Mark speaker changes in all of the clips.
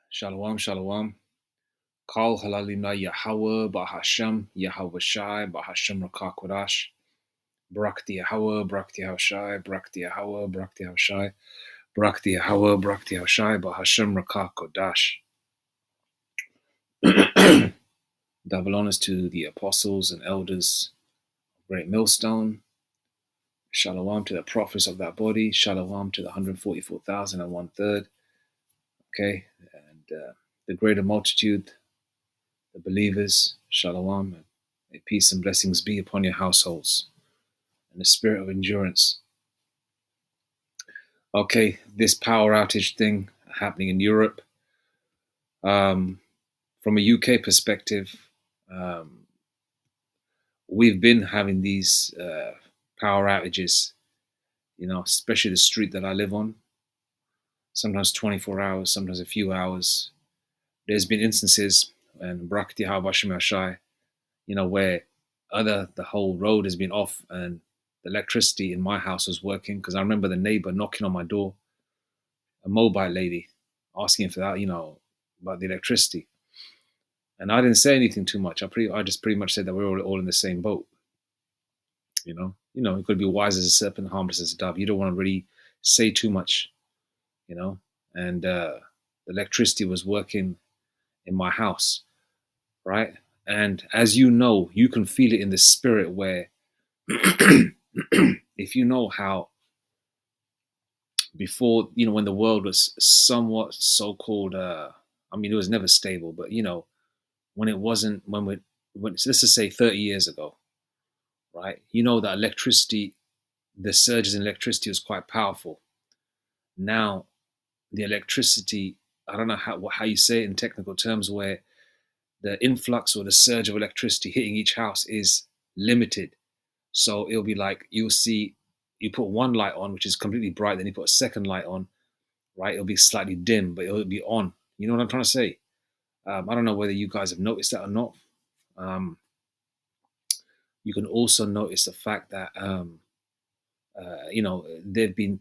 Speaker 1: Shalom, shalom. Kal halalina Yahweh Bahasham Yahweh Shai Bahasham Rakakwadash. Brakti Yahweh, Brakti Hashai, Brakti Yahweh, Brakti Hashai, Brakti Yahweh, Brakti Hashai Bahasham Rakakwadash. Double honors to the apostles and elders of Great Millstone. Shalom to the prophets of that body. Shalom to the 144,000 and 1/3. Okay, and the greater multitude, the believers. Shalom. May peace and blessings be upon your households and the spirit of endurance. Okay, this power outage thing happening in Europe. From a UK perspective, we've been having these power outages, especially the street that I live on. Sometimes 24 hours, sometimes a few hours. There's been instances, and Brakti Habashimashai, where the whole road has been off and the electricity in my house was working, because I remember the neighbor knocking on my door, a mobile lady, asking for that, about the electricity. And I didn't say anything too much. I just pretty much said that we're all in the same boat. You could be wise as a serpent, harmless as a dove. You don't want to really say too much, And the electricity was working in my house, right? And as you know, you can feel it in the spirit where if you know how before, when the world was somewhat so-called, it was never stable, but when it wasn't, when let's just say 30 years ago, right? That electricity, the surges in electricity was quite powerful. Now, the electricity, I don't know how you say it in technical terms, where the influx or the surge of electricity hitting each house is limited. So it'll be like, you'll see, you put one light on, which is completely bright, then you put a second light on, right? It'll be slightly dim, but it'll be on. You know what I'm trying to say? I don't know whether you guys have noticed that or not. You can also notice the fact that they've been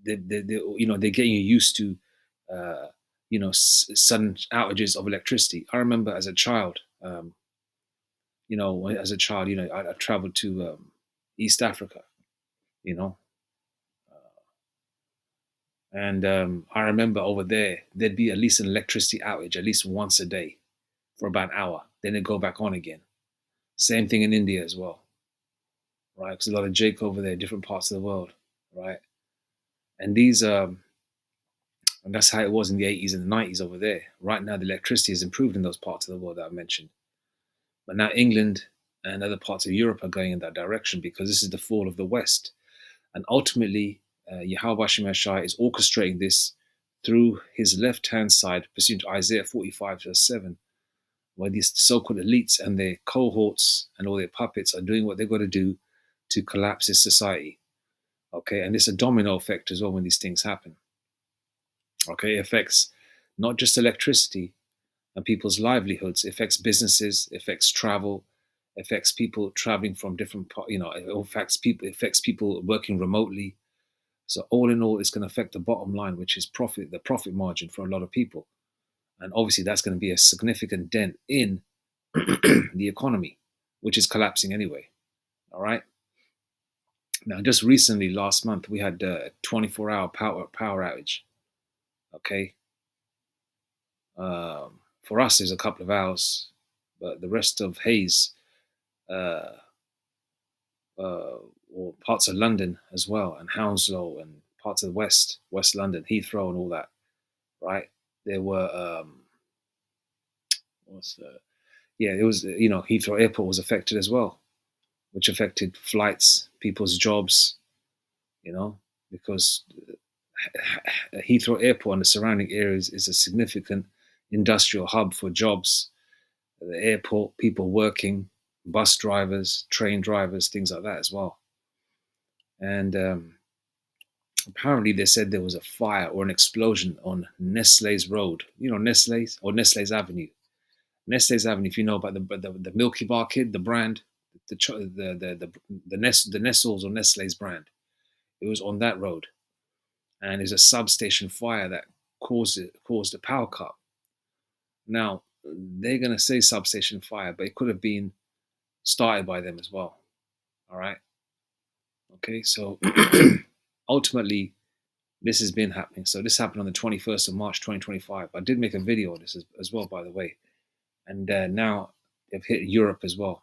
Speaker 1: they're getting used to sudden outages of electricity. I remember as a child, I traveled to East Africa, and I remember over there there'd be at least an electricity outage at least once a day for about an hour. Then it'd go back on again. Same thing in India as well, right? Because a lot of Jake over there, different parts of the world, right? And and that's how it was in the 80s and the 90s over there. Right now, the electricity has improved in those parts of the world that I mentioned. But now England and other parts of Europe are going in that direction because this is the fall of the West. And ultimately, Yahweh Shai is orchestrating this through his left-hand side, pursuant to Isaiah 45 verse 7, where these so-called elites and their cohorts and all their puppets are doing what they've got to do to collapse this society. Okay, and it's a domino effect as well when these things happen. Okay, it affects not just electricity and people's livelihoods, it affects businesses, it affects travel, it affects people traveling from different parts, it affects people working remotely. So all in all, it's going to affect the bottom line, which is the profit margin for a lot of people. And obviously that's going to be a significant dent in the economy, which is collapsing anyway. All right. Now, just recently, last month, we had a 24-hour power outage. Okay. For us, it's a couple of hours, but the rest of Hayes, or parts of London as well, and Hounslow and parts of West London, Heathrow and all that, right? There were, it was, Heathrow Airport was affected as well, which affected flights, people's jobs, because Heathrow Airport and the surrounding areas is a significant industrial hub for jobs. The airport, people working, bus drivers, train drivers, things like that as well. And apparently they said there was a fire or an explosion on Nestle's Road, Nestle's Avenue. Nestle's having, if you know about the Milky Bar kid, the brand, the Nestle's or Nestle's brand. It was on that road, and there's a substation fire that caused a power cut. Now they're gonna say substation fire, but it could have been started by them as well. All right. Okay. So ultimately, this has been happening. So this happened on the 21st of March, 2025. I did make a video on this as well, by the way. And now they've hit Europe as well.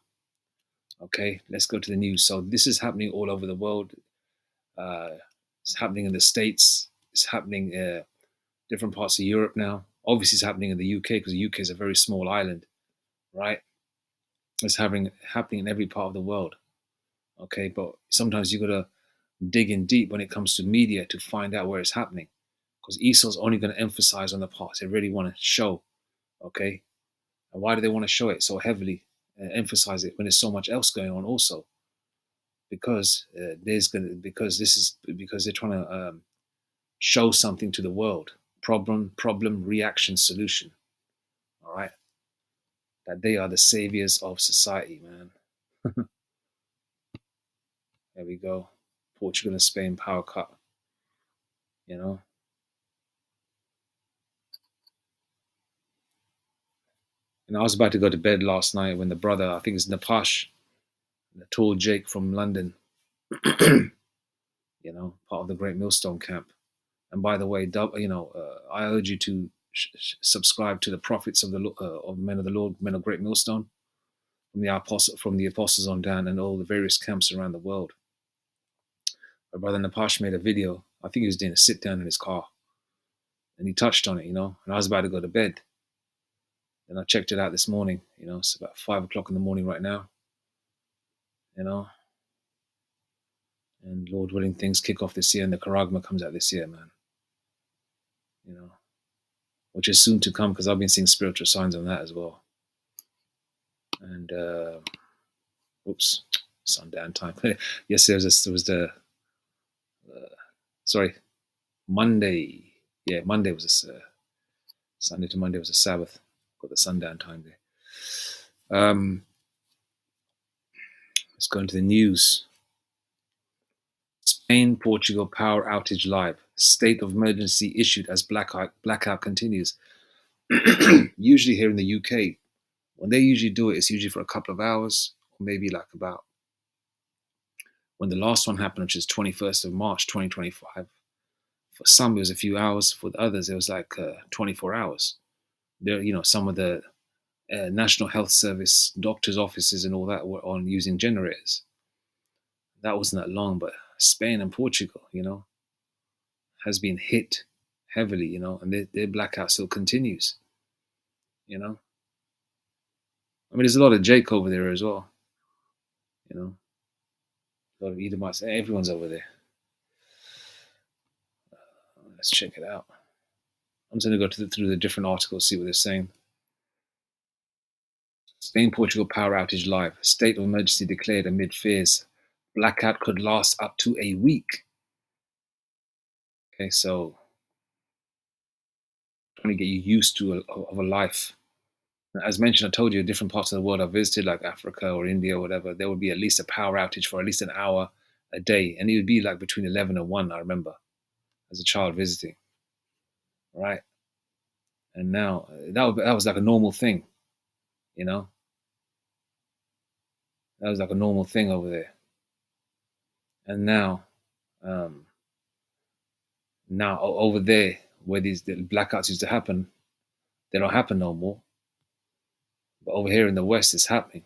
Speaker 1: Okay, let's go to the news. So this is happening all over the world. It's happening in the States. It's happening different parts of Europe now. Obviously, it's happening in the UK because the UK is a very small island, right? It's happening in every part of the world. Okay, but sometimes you gotta dig in deep when it comes to media to find out where it's happening, because Esau's only going to emphasize on the parts they really want to show. Okay, and why do they want to show it so heavily, emphasize it when there's so much else going on also? Because because they're trying to show something to the world. Problem, reaction, solution. All right, that they are the saviors of society, man. There we go. Portugal and Spain power cut. You know, and I was about to go to bed last night when the brother, I think it's Napash, the tall Jake from London, part of the Great Millstone Camp. And by the way, I urge you to subscribe to the prophets of of men of the Lord, men of Great Millstone, from the apostles on down, and all the various camps around the world. My brother Napash made a video. I think he was doing a sit down in his car, and he touched on it, and I was about to go to bed. And I checked it out this morning. It's about 5 o'clock in the morning right now. And Lord willing, things kick off this year, and the Karagma comes out this year, man. Which is soon to come, because I've been seeing spiritual signs on that as well. And sundown time. Yesterday Monday. Yeah, Monday was a Sunday to Monday was a Sabbath. Got the sundown time there. Let's go into the news. Spain, Portugal power outage live. State of emergency issued as blackout continues. Usually here in the UK, when they usually do it, it's usually for a couple of hours, or maybe like about when the last one happened, which is 21st of March, 2025. For some, it was a few hours. For the others, it was like 24 hours. There, some of the National Health Service doctors' offices and all that were on using generators. That wasn't that long, but Spain and Portugal, has been hit heavily, and their blackout still continues. I mean, there's a lot of Jake over there as well. A lot of Edomites. Everyone's over there. Let's check it out. I'm just going to go through the different articles, see what they're saying. Spain, Portugal power outage live. State of emergency declared amid fears. Blackout could last up to a week. Okay, so trying to get you used to a life. As mentioned, I told you, different parts of the world I visited, like Africa or India or whatever, there would be at least a power outage for at least an hour a day. And it would be like between 11 and 1, I remember, as a child visiting. Right? And now, that was like a normal thing, That was like a normal thing over there. And now over there, where the blackouts used to happen, they don't happen no more. But over here in the West, it's happening.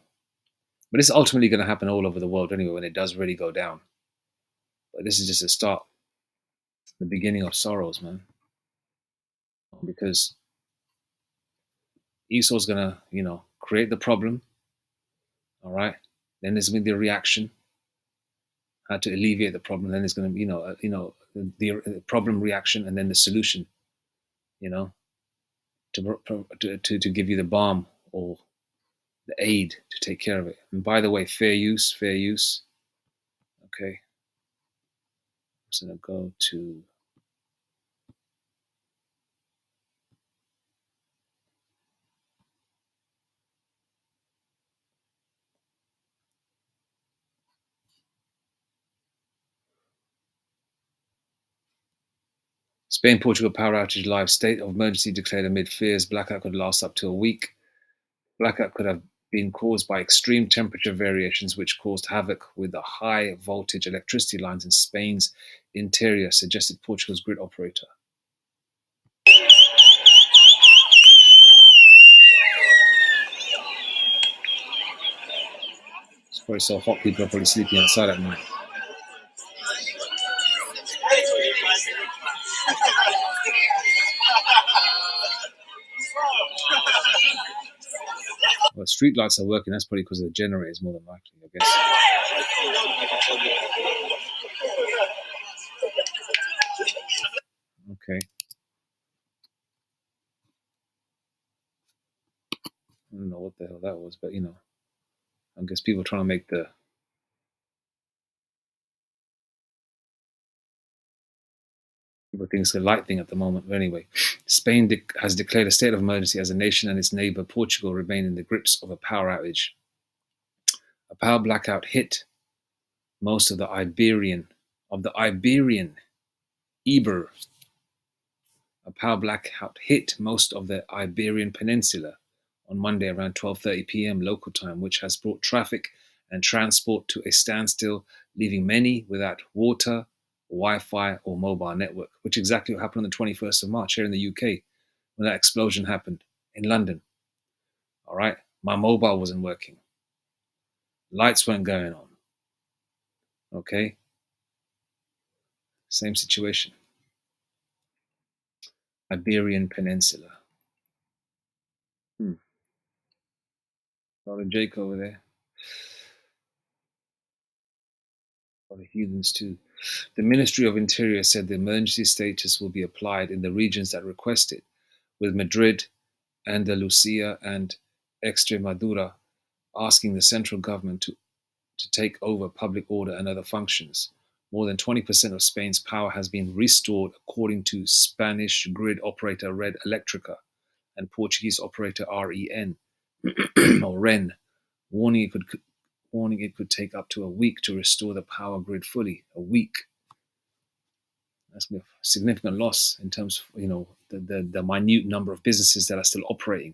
Speaker 1: But it's ultimately going to happen all over the world anyway when it does really go down. But this is just a start, the beginning of sorrows, man. Because Esau's going to, create the problem. All right. Then there's going to be the reaction, how to alleviate the problem. Then there's going to, the problem, reaction, and then the solution, to give you the balm or the aid to take care of it. And by the way, fair use. Okay. I'm just going to go to Spain, Portugal power outage live. State of emergency declared amid fears blackout could last up to a week. Blackout could have been caused by extreme temperature variations, which caused havoc with the high voltage electricity lines in Spain's interior, suggested Portugal's grid operator. It's probably so hot, people are probably sleeping outside at night. Well, street lights are working. That's probably because of the generators, more than likely, I guess. Okay. I don't know what the hell that was, but I guess people are trying to make the people think it's a light thing at the moment. But anyway, Spain has declared a state of emergency as a nation and its neighbor Portugal remain in the grips of a power outage. A power blackout hit most of the Iberian Eber. A power blackout hit most of the Iberian Peninsula on Monday around 12:30 p.m. local time, which has brought traffic and transport to a standstill, leaving many without water, Wi-Fi, or mobile network, which is exactly what happened on the 21st of March here in the UK when that explosion happened in London. All right, my mobile wasn't working, lights weren't going on. Okay, same situation. Iberian Peninsula. A lot of Jake over there. A lot of heathens too. The Ministry of Interior said the emergency status will be applied in the regions that request it, with Madrid, Andalusia, and Extremadura asking the central government to take over public order and other functions. More than 20% of Spain's power has been restored, according to Spanish grid operator Red Electrica and Portuguese operator REN, or REN, warning it could take up to a week to restore the power grid fully. A week. That's a significant loss in terms of the minute number of businesses that are still operating,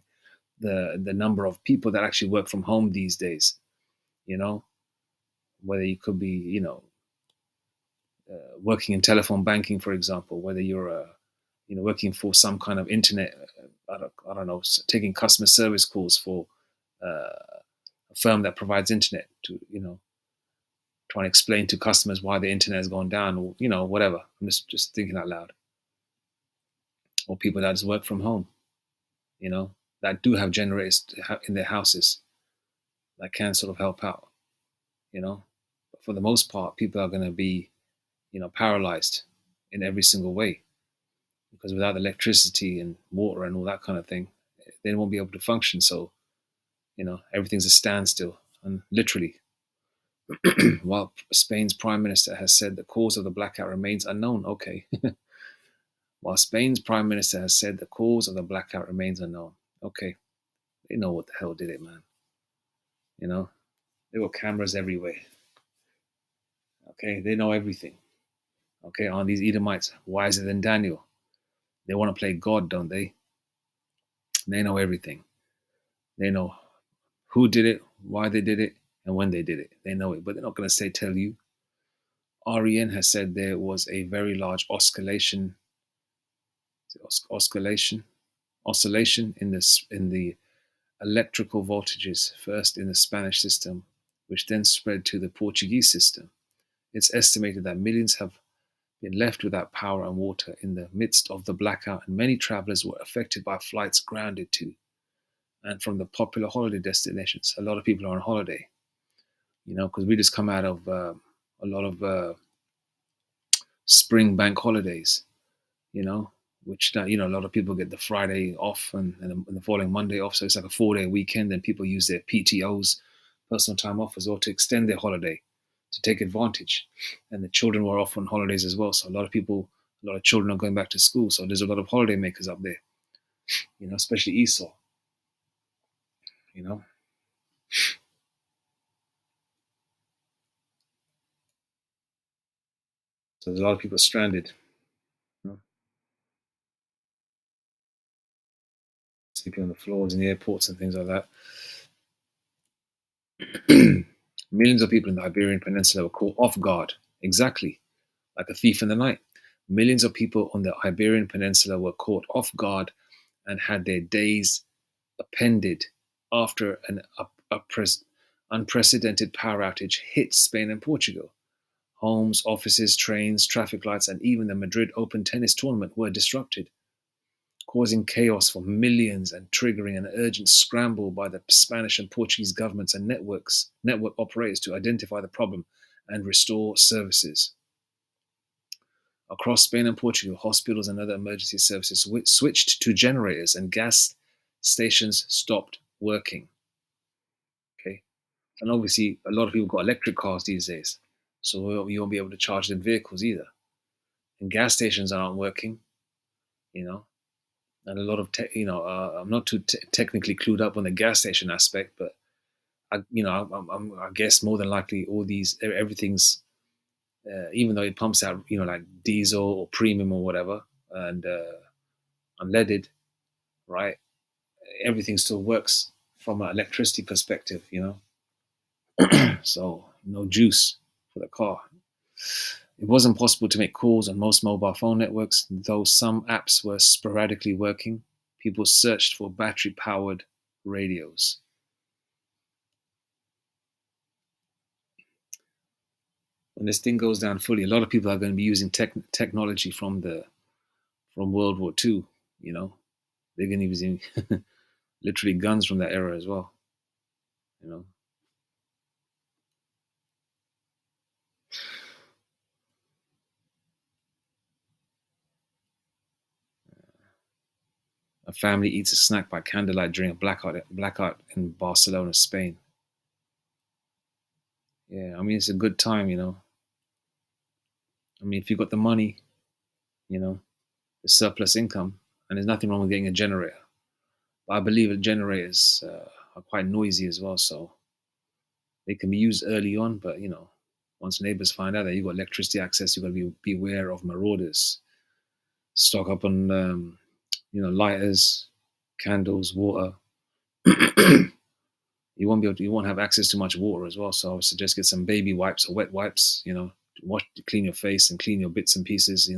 Speaker 1: the number of people that actually work from home these days. Whether you could be working in telephone banking, for example, whether you're working for some kind of internet, I don't know, taking customer service calls for a firm that provides internet to trying to explain to customers why the internet has gone down, or whatever. I'm just thinking out loud. Or people that just work from home, that do have generators in their houses that can sort of help out. But for the most part, people are going to be paralyzed in every single way, because without electricity and water and all that kind of thing, they won't be able to function. So everything's a standstill, and literally. While Spain's prime minister has said the cause of the blackout remains unknown. Okay. While Spain's prime minister has said the cause of the blackout remains unknown. Okay. They know what the hell did it, man. There were cameras everywhere. Okay. They know everything. Okay. On these Edomites, wiser than Daniel. They want to play God, don't they? They know everything. They know who did it, why they did it, and when they did it. They know it, but they're not going to tell you. REN has said there was a very large oscillation in the electrical voltages, first in the Spanish system, which then spread to the Portuguese system. It's estimated that millions have been left without power and water in the midst of the blackout, and many travelers were affected by flights grounded to and from the popular holiday destinations. A lot of people are on holiday, because we just come out of a lot of spring bank holidays, which a lot of people get the Friday off and the following Monday off. So it's like a 4-day weekend, and people use their PTOs, personal time off, as well, to extend their holiday, to take advantage. And the children were off on holidays as well. So a lot of children are going back to school. So there's a lot of holiday makers up there, especially Esau, So there's a lot of people stranded. sleeping on the floors in the airports and things like that. Millions of people in the Iberian Peninsula were caught off guard, exactly like a thief in the night. Millions of people on the Iberian Peninsula were caught off guard and had their days appended after an unprecedented power outage hit Spain and Portugal. Homes, offices, trains, traffic lights, and even the Madrid Open tennis tournament were disrupted, causing chaos for millions and triggering an urgent scramble by the Spanish and Portuguese governments and network operators to identify the problem and restore services. Across Spain and Portugal, hospitals and other emergency services switched to generators and gas stations stopped working. Okay. And obviously, a lot of people got electric cars these days, so you won't be able to charge them vehicles either. And gas stations aren't working, you know. And a lot of, I'm not too technically clued up on the gas station aspect, but I guess more than likely all these everything's, even though it pumps out, like diesel or premium or whatever, and unleaded, right? Everything still works from an electricity perspective, So no juice for the car. It wasn't possible to make calls on most mobile phone networks, though some apps were sporadically working. People searched for battery powered radios. When this thing goes down fully, a lot of people are going to be using technology from World War II. They're going to be using literally guns from that era as well. You know, a family eats a snack by candlelight during a blackout in Barcelona, Spain. Yeah, I mean it's a good time. I mean if you've got the money, the surplus income, and there's nothing wrong with getting a generator. But I believe that generators are quite noisy as well, so they can be used early on. But once neighbors find out that you've got electricity access, you've got to be beware of marauders. Stock up on lighters, candles, water. You won't have access to much water as well. So I would suggest get some baby wipes or wet wipes, to clean your face and clean your bits and pieces,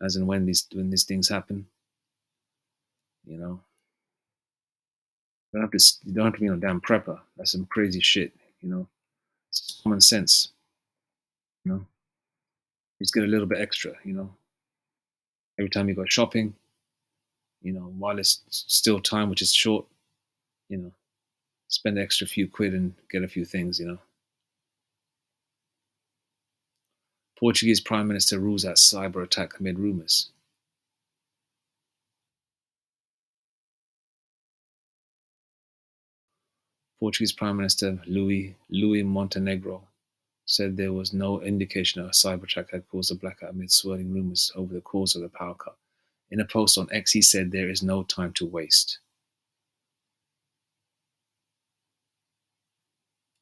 Speaker 1: as and when these things happen, you know. You don't have to be a damn prepper. That's some crazy shit, It's common sense, you know. Just get a little bit extra, Every time you go shopping, while it's still time, which is short, you know, spend the extra few quid and get a few things. Portuguese Prime Minister rules out cyber attack amid rumors. Portuguese Prime Minister Luis Montenegro said there was no indication a cyber attack had caused a blackout amid swirling rumors over the cause of the power cut. In a post on X, he said there is no time to waste.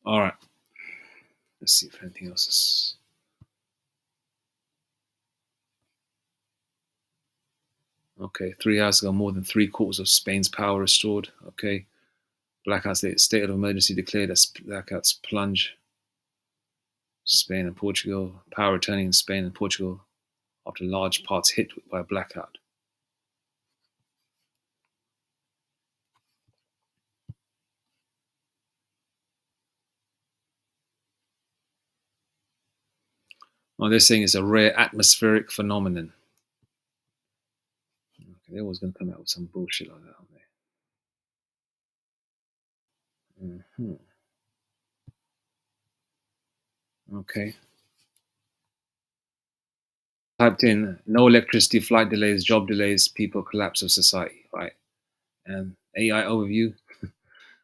Speaker 1: All right. Let's see if anything else is. Okay, 3 hours ago, more than 3/4 of Spain's power restored. Okay, state of emergency declared as blackouts plunge Spain and Portugal. Power returning in Spain and Portugal after large parts hit by a blackout. Oh, they're saying it's a rare atmospheric phenomenon. Okay, they're always going to come out with some bullshit like that, aren't they? Okay. Typed in no electricity, flight delays, job delays, people collapse of society, right? And AI overview.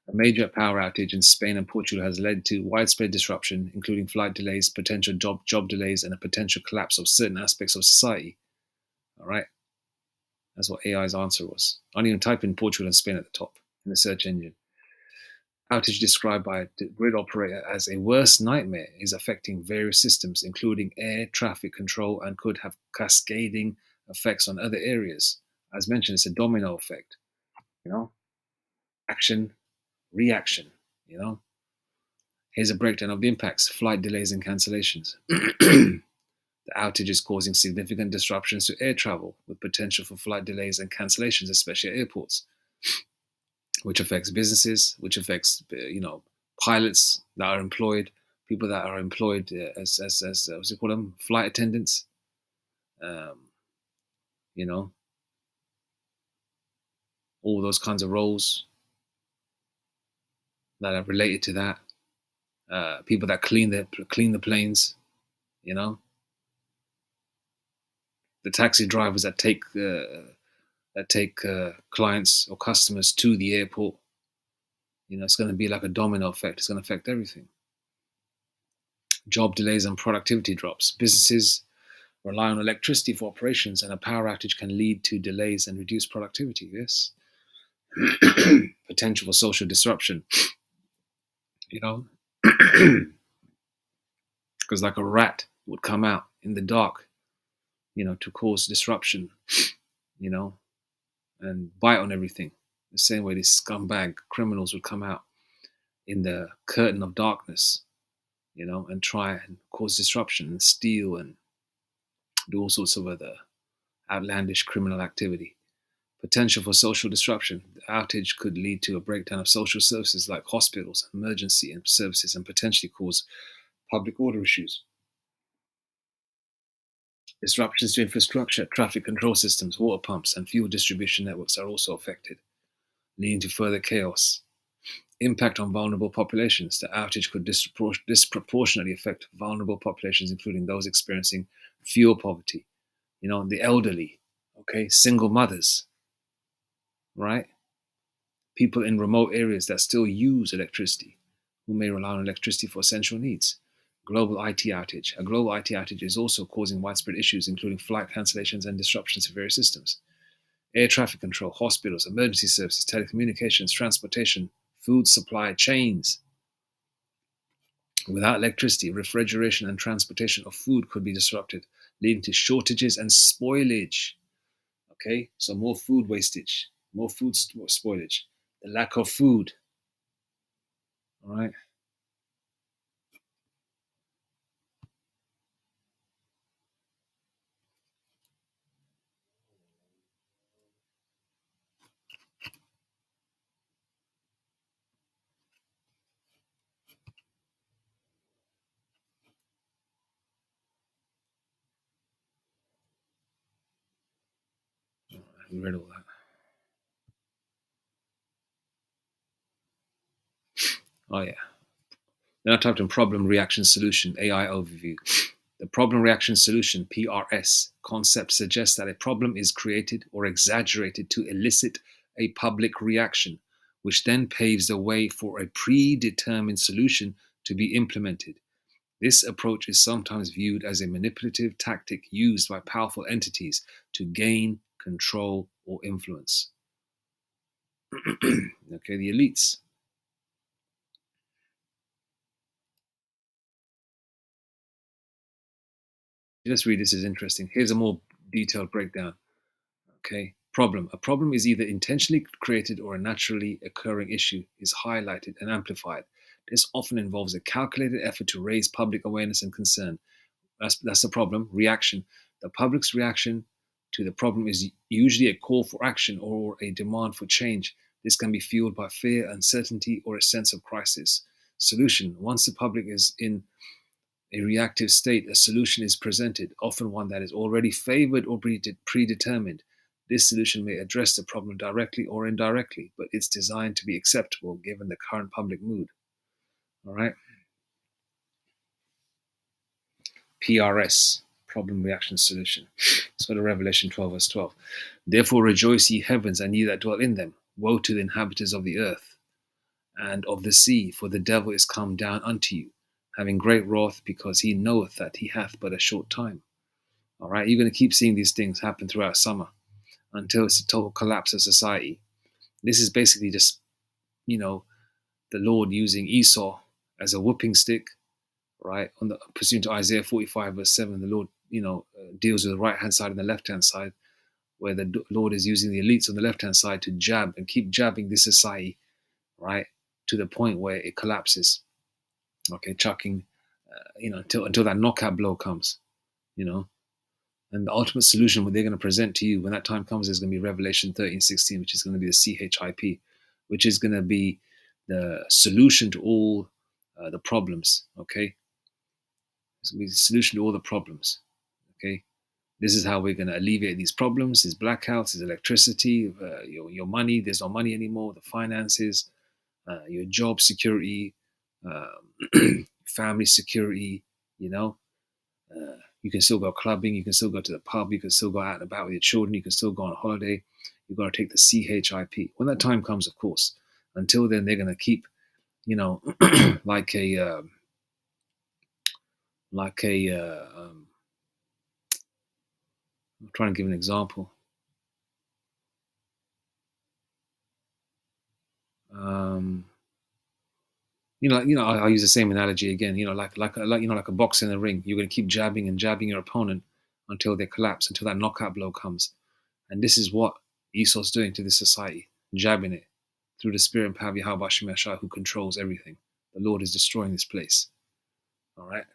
Speaker 1: A major power outage in Spain and Portugal has led to widespread disruption, including flight delays, potential job delays, and a potential collapse of certain aspects of society. All right. That's what AI's answer was. I didn't even type in Portugal and Spain at the top in the search engine. Outage described by a grid operator as a worst nightmare is affecting various systems, including air traffic control, and could have cascading effects on other areas. As mentioned, it's a domino effect. You know, action, reaction. You know, here's a breakdown of the impacts: flight delays and cancellations. The outage is causing significant disruptions to air travel, with potential for flight delays and cancellations, especially at airports, which affects businesses, which affects pilots that are employed, people that are employed as what's it call them, flight attendants. Um, you know, all those kinds of roles that are related to that. People that clean the planes. You know, the taxi drivers that take clients or customers to the airport. You know, it's going to be like a domino effect. It's going to affect everything. Job delays and productivity drops. Businesses rely on electricity for operations, and a power outage can lead to delays and reduced productivity. Yes. Potential for social disruption. You know, because like a rat would come out in the dark, to cause disruption, you know, and bite on everything. The same way these scumbag criminals would come out in the curtain of darkness, and try and cause disruption and steal and do all sorts of other outlandish criminal activity. Potential for social disruption. The outage could lead to a breakdown of social services like hospitals, emergency and services, and potentially cause public order issues. Disruptions to infrastructure, traffic control systems, water pumps, and fuel distribution networks are also affected, leading to further chaos. Impact on vulnerable populations. The outage could disproportionately affect vulnerable populations, including those experiencing fuel poverty, the elderly, okay, single mothers, right? People in remote areas that still use electricity, who may rely on electricity for essential needs. Global IT outage. A global IT outage is also causing widespread issues, including flight cancellations and disruptions to various systems. Air traffic control, hospitals, emergency services, telecommunications, transportation, food supply chains. Without electricity, refrigeration and transportation of food could be disrupted, leading to shortages and spoilage. Okay, so more food wastage, more food spoilage, the lack of food. All right. We read all that. Oh yeah. Then I typed in problem reaction solution AI overview. The problem reaction solution PRS concept suggests that a problem is created or exaggerated to elicit a public reaction, which then paves the way for a predetermined solution to be implemented. This approach is sometimes viewed as a manipulative tactic used by powerful entities to gain control or influence. Okay, the elites. Let's read this, is interesting. Here's a more detailed breakdown. Okay, problem. A problem is either intentionally created or a naturally occurring issue is highlighted and amplified. This often involves a calculated effort to raise public awareness and concern. That's the problem. Reaction. The public's reaction to the problem is usually a call for action or a demand for change. This can be fueled by fear, uncertainty, or a sense of crisis. Solution. Once the public is in a reactive state, a solution is presented, often one that is already favored or predetermined. This solution may address the problem directly or indirectly, but it's designed to be acceptable given the current public mood. All right. PRS, problem reaction solution. Let's go to Revelation 12, verse 12. Therefore rejoice, ye heavens, and ye that dwell in them. Woe to the inhabitants of the earth and of the sea, for the devil is come down unto you, having great wrath, because he knoweth that he hath but a short time. All right, you're going to keep seeing these things happen throughout summer until it's a total collapse of society. This is basically just, the Lord using Esau as a whooping stick, right? On the pursuant to Isaiah 45 verse 7, the Lord, deals with the right hand side and the left hand side, where the Lord is using the elites on the left-hand side to jab and keep jabbing this society, right, to the point where it collapses. Okay, chucking, until that knockout blow comes, you know. And the ultimate solution, what they're going to present to you when that time comes, is going to be Revelation 13:16, which is going to be the CHIP, which is going to be the solution to all the problems. Okay, it's going to be the solution to all the problems. Okay, this is how we're going to alleviate these problems: is blackouts, is electricity, your money. There's no money anymore. The finances, your job security, family security. You know, you can still go clubbing, you can still go to the pub, you can still go out and about with your children, you can still go on a holiday. You've got to take the CHIP. When that time comes, of course. Until then, they're going to keep, like I'm trying to give an example. Um, I'll use the same analogy again. Like a boxer in the ring. You're going to keep jabbing and jabbing your opponent until they collapse, until that knockout blow comes. And this is what Esau's doing to this society, jabbing it through the spirit and power of Yahweh Hashem Yahshua, who controls everything. The Lord is destroying this place. All right.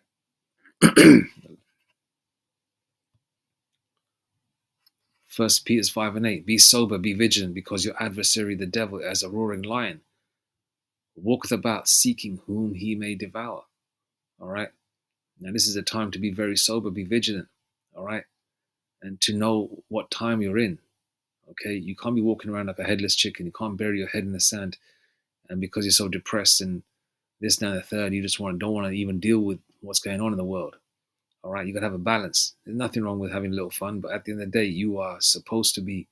Speaker 1: First Peter 5:8. Be sober, be vigilant, because your adversary, the devil, as a roaring lion, walketh about seeking whom he may devour. All right. Now this is a time to be very sober, be vigilant. All right. And to know what time you're in. Okay. You can't be walking around like a headless chicken. You can't bury your head in the sand. And because you're so depressed and this, that, and the third, you just don't want to even deal with what's going on in the world. All right, you got to have a balance. There's nothing wrong with having a little fun, but at the end of the day, you are supposed to be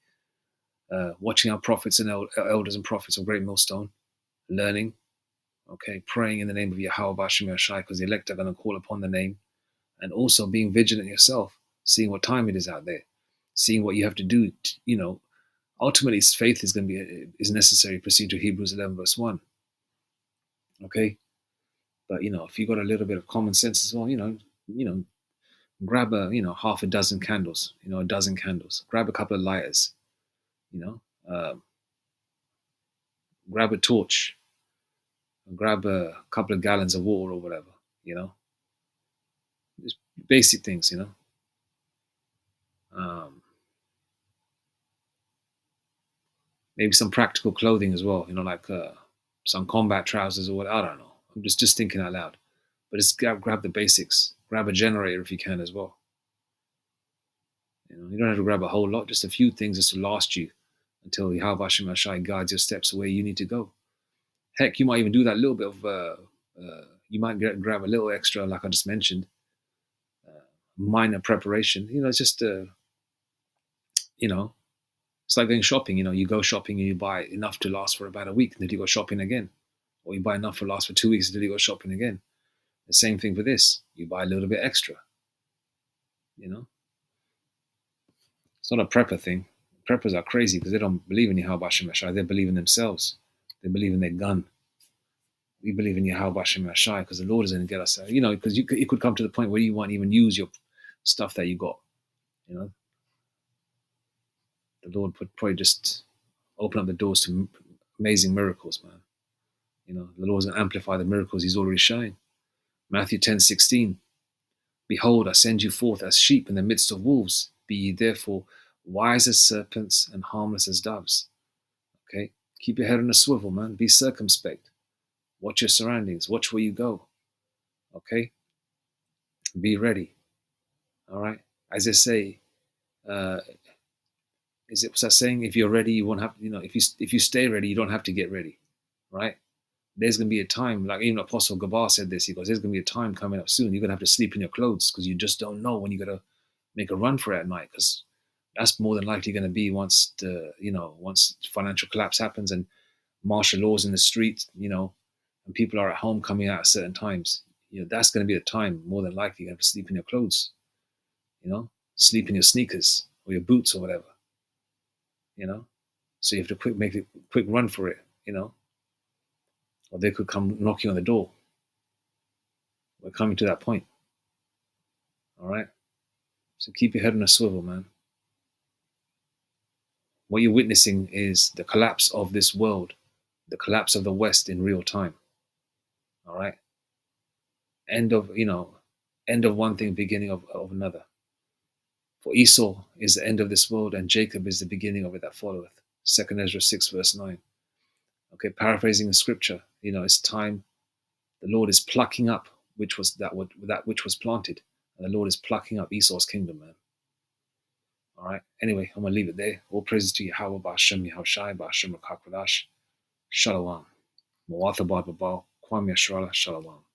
Speaker 1: watching our prophets and elders and prophets of Great Millstone, learning, okay, praying in the name of Yahweh Bashem Yashai, because the elect are going to call upon the name, and also being vigilant yourself, seeing what time it is out there, seeing what you have to do. Ultimately, faith is going to be is necessary. Proceed to Hebrews 11:1. Okay, but if you got a little bit of common sense as well, grab half a dozen candles, a dozen candles, grab a couple of lighters, uh, grab a torch, grab a couple of gallons of water or whatever, just basic things, um, maybe some practical clothing as well, like some combat trousers or what, I don't know. I'm just thinking out loud, but just grab the basics, grab a generator if you can as well. You don't have to grab a whole lot, just a few things just to last you until Yahweh Hashem Yashai guides your steps where you need to go. Heck, you might even do that little bit of, you might grab a little extra, like I just mentioned, minor preparation. It's just, it's like going shopping. You go shopping and you buy enough to last for about a week, and then you go shopping again. Or you buy enough to last for 2 weeks, and then you go shopping again. The same thing for this. You buy a little bit extra. It's not a prepper thing. Preppers are crazy because they don't believe in Yahweh Hashem Yashai. They believe in themselves. They believe in their gun. We believe in Yahweh Hashem Yashai because the Lord is going to get us there. Because it could come to the point where you won't even use your stuff that you got. The Lord would probably just open up the doors to amazing miracles, man. The Lord's going to amplify the miracles He's already showing. Matthew 10:16. Behold, I send you forth as sheep in the midst of wolves. Be ye therefore wise as serpents and harmless as doves. Okay? Keep your head on a swivel, man. Be circumspect. Watch your surroundings. Watch where you go. Okay? Be ready. All right? As they say, what's that saying? If you're ready, you won't have, if you stay ready, you don't have to get ready. Right? There's going to be a time, like even Apostle Gabar said this, he goes, there's going to be a time coming up soon. You're going to have to sleep in your clothes because you just don't know when you're going to make a run for it at night, because that's more than likely going to be once once financial collapse happens and martial laws in the street, and people are at home coming out at certain times. That's going to be a time more than likely you have to sleep in your clothes, sleep in your sneakers or your boots or whatever, so you have to make a quick run for it, or they could come knocking on the door. We're coming to that point. All right. So keep your head on a swivel, man. What you're witnessing is the collapse of this world, the collapse of the West in real time. All right. End of, end of one thing, beginning of another. For Esau is the end of this world, and Jacob is the beginning of it that followeth. 2 Ezra 6, verse 9. Okay, paraphrasing the scripture, it's time. The Lord is plucking up that which was planted. And the Lord is plucking up Esau's kingdom, man. All right. Anyway, I'm gonna leave it there. All praises to Yahweh, Ba'ashem Yahushai, Ba'ashem Rakakwadash. Shalom. Mawatha Ba'Babal, Kwam Yashrala, Shalom.